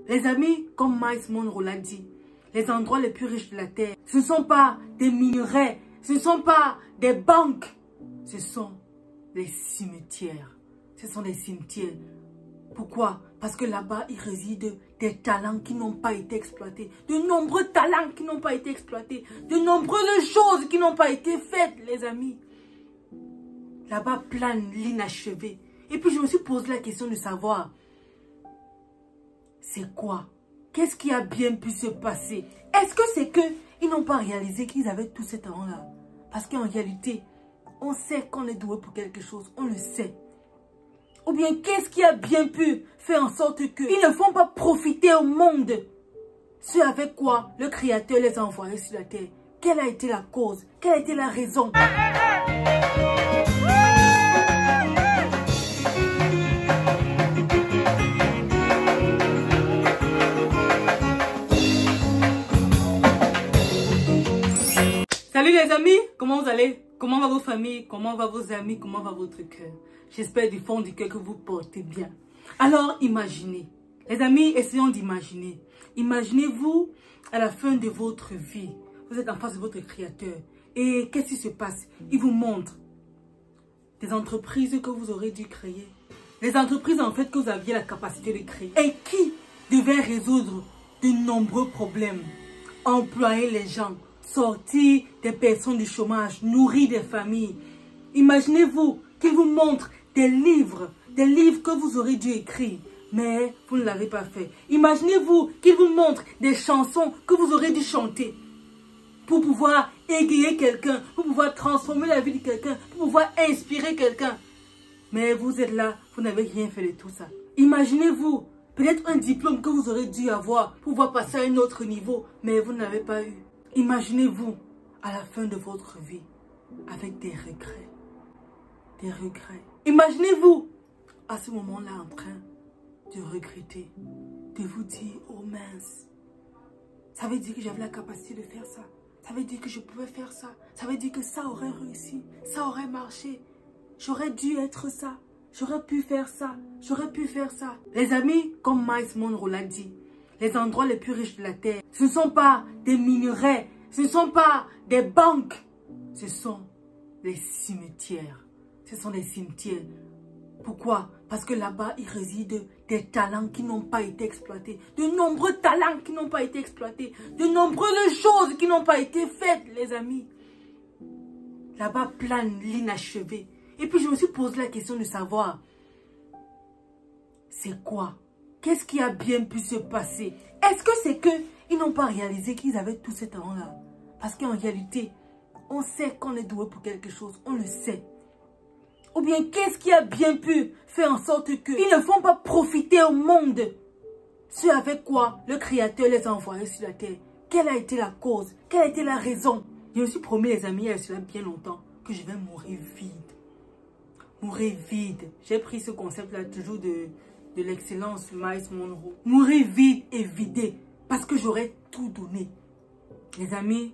Les amis, comme Miles Monroe l'a dit, les endroits les plus riches de la Terre, ce ne sont pas des minerais, ce ne sont pas des banques, ce sont les cimetières. Ce sont des cimetières. Pourquoi? Parce que là-bas, il réside des talents qui n'ont pas été exploités. De nombreux talents qui n'ont pas été exploités. De nombreuses choses qui n'ont pas été faites, les amis. Là-bas plane l'inachevé. Et puis je me suis posé la question de savoir, c'est quoi? Qu'est-ce qui a bien pu se passer? Est-ce que c'est qu'ils n'ont pas réalisé qu'ils avaient tous ces talents-là? Parce qu'en réalité, on sait qu'on est doué pour quelque chose. On le sait. Ou bien, qu'est-ce qui a bien pu faire en sorte qu'ils ne font pas profiter au monde ce avec quoi le Créateur les a envoyés sur la terre? Quelle a été la cause? Quelle a été la raison? Salut les amis, comment vous allez? Comment va votre famille? Comment va vos amis? Comment va votre cœur? J'espère du fond du cœur que vous portez bien. Alors imaginez, les amis, essayons d'imaginer. Imaginez-vous à la fin de votre vie, vous êtes en face de votre Créateur. Et qu'est-ce qui se passe? Il vous montre des entreprises que vous aurez dû créer. Les entreprises en fait que vous aviez la capacité de créer. Et qui devaient résoudre de nombreux problèmes. Employer les gens. Sortir des personnes du chômage, nourrir des familles. Imaginez-vous qu'il vous montre des livres que vous aurez dû écrire, mais vous ne l'avez pas fait. Imaginez-vous qu'il vous montre des chansons que vous aurez dû chanter pour pouvoir égayer quelqu'un, pour pouvoir transformer la vie de quelqu'un, pour pouvoir inspirer quelqu'un. Mais vous êtes là, vous n'avez rien fait de tout ça. Imaginez-vous peut-être un diplôme que vous aurez dû avoir pour pouvoir passer à un autre niveau, mais vous n'avez pas eu. Imaginez-vous à la fin de votre vie avec des regrets. Des regrets. Imaginez-vous à ce moment-là en train de regretter, de vous dire, oh mince, ça veut dire que j'avais la capacité de faire ça. Ça veut dire que je pouvais faire ça. Ça veut dire que ça aurait réussi, ça aurait marché. J'aurais dû être ça. J'aurais pu faire ça. J'aurais pu faire ça. Les amis, comme Miles Monroe l'a dit, les endroits les plus riches de la Terre, ce ne sont pas des minerais, ce ne sont pas des banques, ce sont les cimetières. Ce sont des cimetières. Pourquoi? Parce que là-bas, il réside des talents qui n'ont pas été exploités. De nombreux talents qui n'ont pas été exploités. De nombreuses choses qui n'ont pas été faites, les amis. Là-bas plane l'inachevé. Et puis je me suis posé la question de savoir, c'est quoi? Qu'est-ce qui a bien pu se passer? Est-ce que c'est qu'ils n'ont pas réalisé qu'ils avaient tous ces talents-là? Parce qu'en réalité, on sait qu'on est doué pour quelque chose. On le sait. Ou bien, qu'est-ce qui a bien pu faire en sorte qu'ils ne font pas profiter au monde ce avec quoi le Créateur les a envoyés sur la terre? Quelle a été la cause? Quelle a été la raison? Je me suis promis, les amis, il y a cela bien longtemps, que je vais mourir vide. Mourir vide. J'ai pris ce concept-là toujours de l'excellence Miles Monroe. Mourir vide et vidé. Parce que j'aurais tout donné. Les amis,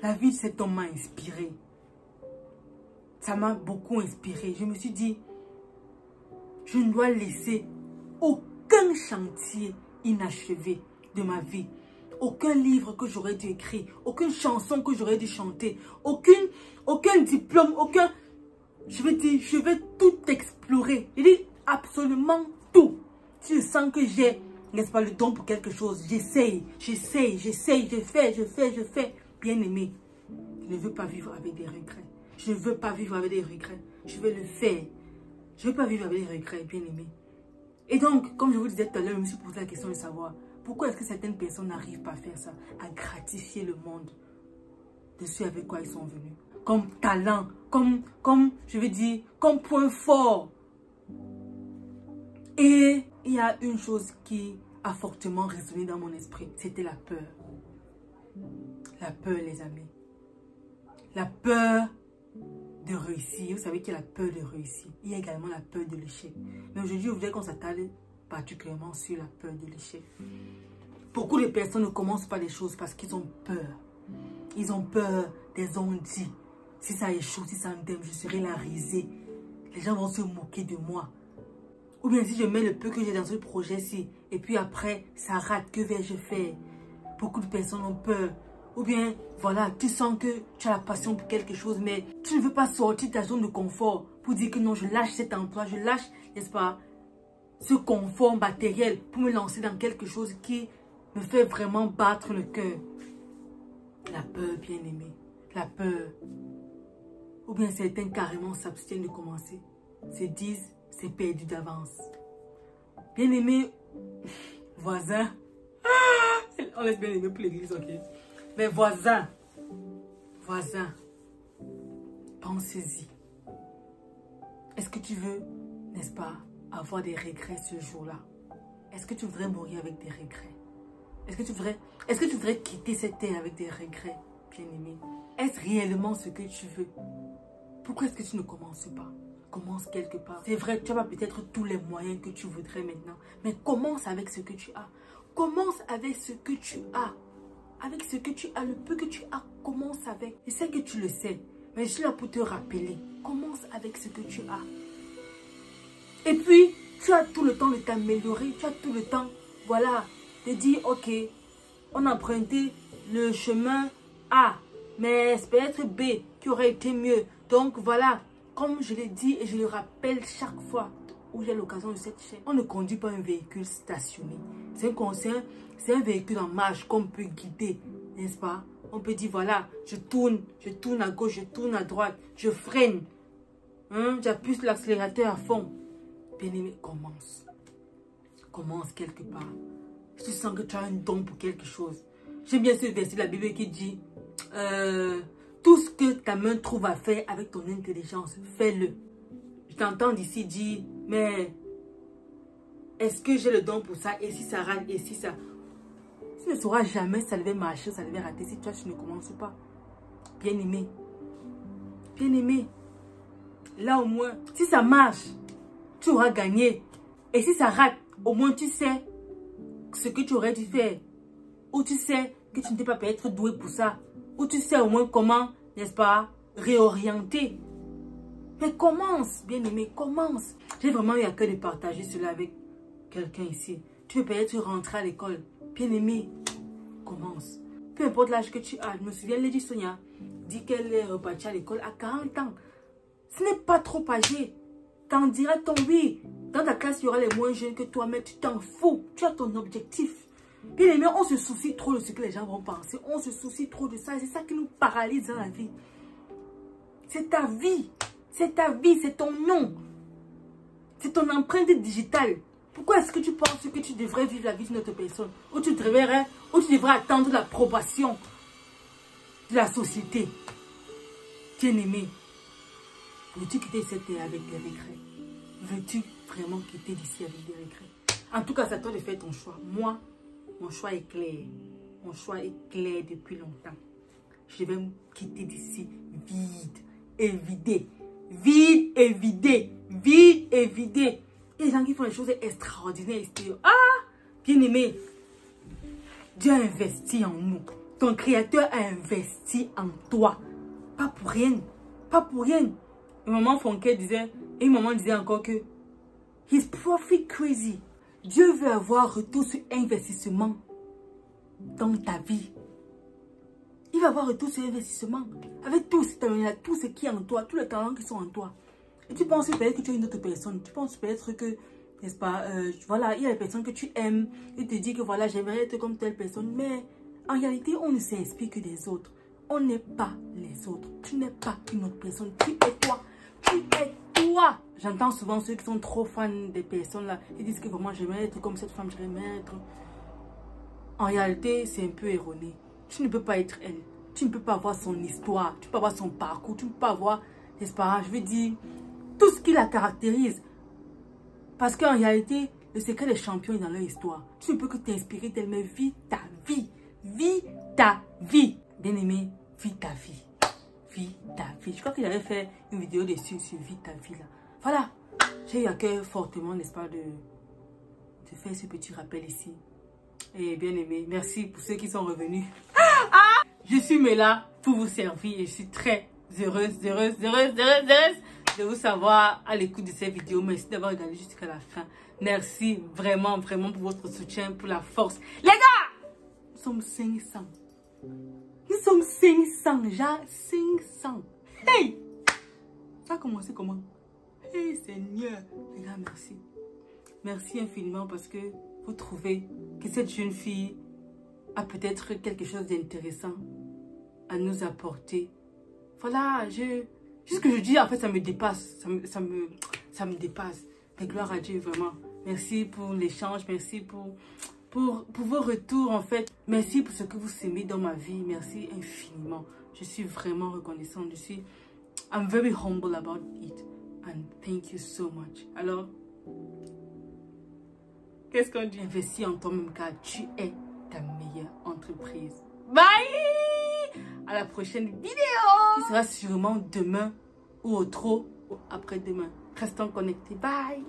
la vie de cet homme m'a inspiré. Ça m'a beaucoup inspiré. Je me suis dit, je ne dois laisser aucun chantier inachevé de ma vie. Aucun livre que j'aurais dû écrire. Aucune chanson que j'aurais dû chanter. Aucun diplôme. Je vais dire, je vais tout explorer. Je dis absolument tout. Si je sens que j'ai, n'est-ce pas, le don pour quelque chose, j'essaye, je fais. Bien aimé, je ne veux pas vivre avec des regrets. Je ne veux pas vivre avec des regrets. Je vais le faire. Je ne veux pas vivre avec des regrets, bien aimé. Et donc, comme je vous disais tout à l'heure, je me suis posé la question de savoir pourquoi est-ce que certaines personnes n'arrivent pas à faire ça, à gratifier le monde de ce avec quoi ils sont venus. Comme talent, je vais dire, comme point fort. Et il y a une chose qui a fortement résonné dans mon esprit, c'était la peur. La peur, les amis. La peur de réussir. Vous savez qu'il y a la peur de réussir. Il y a également la peur de l'échec. Mais aujourd'hui, je voudrais qu'on s'attarde particulièrement sur la peur de l'échec. Beaucoup de personnes ne commencent pas les choses parce qu'ils ont peur. Ils ont peur des on-dit. Si ça échoue, si ça me donne, je serai la risée. Les gens vont se moquer de moi. Ou bien si je mets le peu que j'ai dans ce projet-ci, et puis après, ça rate, que vais-je faire? Beaucoup de personnes ont peur. Ou bien, voilà, tu sens que tu as la passion pour quelque chose, mais tu ne veux pas sortir de ta zone de confort pour dire que non, je lâche cet emploi, je lâche, n'est-ce pas, ce confort matériel pour me lancer dans quelque chose qui me fait vraiment battre le cœur. La peur, bien aimé, la peur. Ou bien certains carrément s'abstiennent de commencer. Se disent, c'est perdu d'avance. Bien aimé, voisin. On laisse bien aimé pour l'église, ok. Mais voisin, pensez-y. Est-ce que tu veux, n'est-ce pas, avoir des regrets ce jour-là? Est-ce que tu voudrais mourir avec des regrets? Est-ce que tu voudrais quitter cette terre avec des regrets, bien aimé? Est-ce réellement ce que tu veux? Pourquoi est-ce que tu ne commences pas? Commence quelque part. C'est vrai, tu n'as pas peut-être tous les moyens que tu voudrais maintenant. Mais commence avec ce que tu as. Commence avec ce que tu as. Avec ce que tu as, le peu que tu as, commence avec. Je sais que tu le sais, mais je suis là pour te rappeler. Commence avec ce que tu as. Et puis, tu as tout le temps de t'améliorer. Tu as tout le temps, voilà, de dire, ok, on a emprunté le chemin A, mais c'est peut-être B qui aurait été mieux. Donc, voilà, comme je l'ai dit et je le rappelle chaque fois où j'ai l'occasion de cette chaîne, on ne conduit pas un véhicule stationné. C'est un véhicule en marche qu'on peut guider, n'est-ce pas? On peut dire, voilà, je tourne à gauche, je tourne à droite, je freine. J'appuie sur l'accélérateur à fond. Bien aimé, commence. Commence quelque part. Si tu sens que tu as un don pour quelque chose. J'aime bien ce verset de la Bible qui dit, tout ce que ta main trouve à faire avec ton intelligence, fais-le. Je t'entends d'ici dire, mais est-ce que j'ai le don pour ça? Et si ça rate? Et si ça... Tu ne sauras jamais si ça devait marcher, ça devait rater si toi tu ne commences pas. Bien aimé. Bien aimé. Là au moins, si ça marche, tu auras gagné. Et si ça rate, au moins tu sais ce que tu aurais dû faire. Ou tu sais que tu n'étais pas peut-être doué pour ça. Ou tu sais au moins comment, n'est-ce pas, réorienter. Mais commence, bien aimé, commence. J'ai vraiment eu à cœur de partager cela avec quelqu'un ici. Tu veux peut-être rentrer à l'école. Bien aimé, commence. Peu importe l'âge que tu as. Je me souviens, Lady Sonia dit qu'elle est repartie à l'école à 40 ans. Ce n'est pas trop âgé. T'en diras ton oui. Dans ta classe, il y aura les moins jeunes que toi, mais tu t'en fous. Tu as ton objectif. Bien aimé, on se soucie trop de ce que les gens vont penser. On se soucie trop de ça. C'est ça qui nous paralyse dans la vie. C'est ta vie. C'est ta vie, c'est ton nom. C'est ton empreinte digitale. Pourquoi est-ce que tu penses que tu devrais vivre la vie d'une autre personne? Ou tu devrais attendre l'approbation de la société? Bien aimé, veux-tu quitter cette terre avec des regrets? Veux-tu vraiment quitter d'ici avec des regrets? En tout cas, c'est à toi de faire ton choix. Moi, mon choix est clair. Mon choix est clair depuis longtemps. Je vais me quitter d'ici vide et vidé. Vide et vidé. Vide et vidé. Il y a des gens qui font des choses extraordinaires. Ah, bien aimé. Dieu a investi en nous. Ton Créateur a investi en toi. Pas pour rien. Pas pour rien. Et maman Fonke disait, et maman disait encore que He's profit crazy. Dieu veut avoir retour sur investissement dans ta vie. Il va avoir retour sur investissement. Avec tout ce qui est en toi, tous les talents qui sont en toi. Et tu penses peut-être que tu es une autre personne. Tu penses peut-être que, n'est-ce pas, voilà, il y a des personnes que tu aimes. Et te dis que voilà, j'aimerais être comme telle personne. Mais en réalité, on ne s'inspire que des autres. On n'est pas les autres. Tu n'es pas une autre personne. Tu es toi. Tu es toi. J'entends souvent ceux qui sont trop fans des personnes là. Ils disent que vraiment, j'aimerais être comme cette femme. J'aimerais être... En réalité, c'est un peu erroné. Tu ne peux pas être elle. Tu ne peux pas avoir son histoire. Tu ne peux pas avoir son parcours. Tu ne peux pas avoir, n'est-ce pas, je veux dire, tout ce qui la caractérise. Parce qu'en réalité, le secret des champions est dans leur histoire. Tu ne peux que t'inspirer d'elle, mais vis ta vie. Vis ta vie. Bien aimé, vis ta vie. Vis ta vie. Je crois qu'il avait fait une vidéo dessus sur vis ta vie là. Voilà. J'ai eu à cœur fortement, n'est-ce pas, de faire ce petit rappel ici. Et bien aimé, merci pour ceux qui sont revenus. Je suis là pour vous servir et je suis très heureuse. de vous savoir à l'écoute de cette vidéo. Merci d'avoir regardé jusqu'à la fin. Merci vraiment, vraiment pour votre soutien, pour la force. Les gars, nous sommes 500. Nous sommes 500, genre 500. Hey! Ça a commencé comment? Hey Seigneur! Les gars, merci. Merci infiniment parce que vous trouvez que cette jeune fille a peut-être quelque chose d'intéressant à nous apporter. Voilà, ce que je dis, en fait, ça me dépasse. Ça me dépasse. Mais gloire à Dieu, vraiment. Merci pour l'échange. Merci pour vos retours, en fait. Merci pour ce que vous aimez dans ma vie. Merci infiniment. Je suis vraiment reconnaissante. I'm very humble about it. And thank you so much. Alors, qu'est-ce qu'on dit? Investis en toi-même car tu es ta meilleure entreprise. Bye! À la prochaine vidéo qui sera sûrement demain ou au trop ou après-demain. Restons connectés. Bye!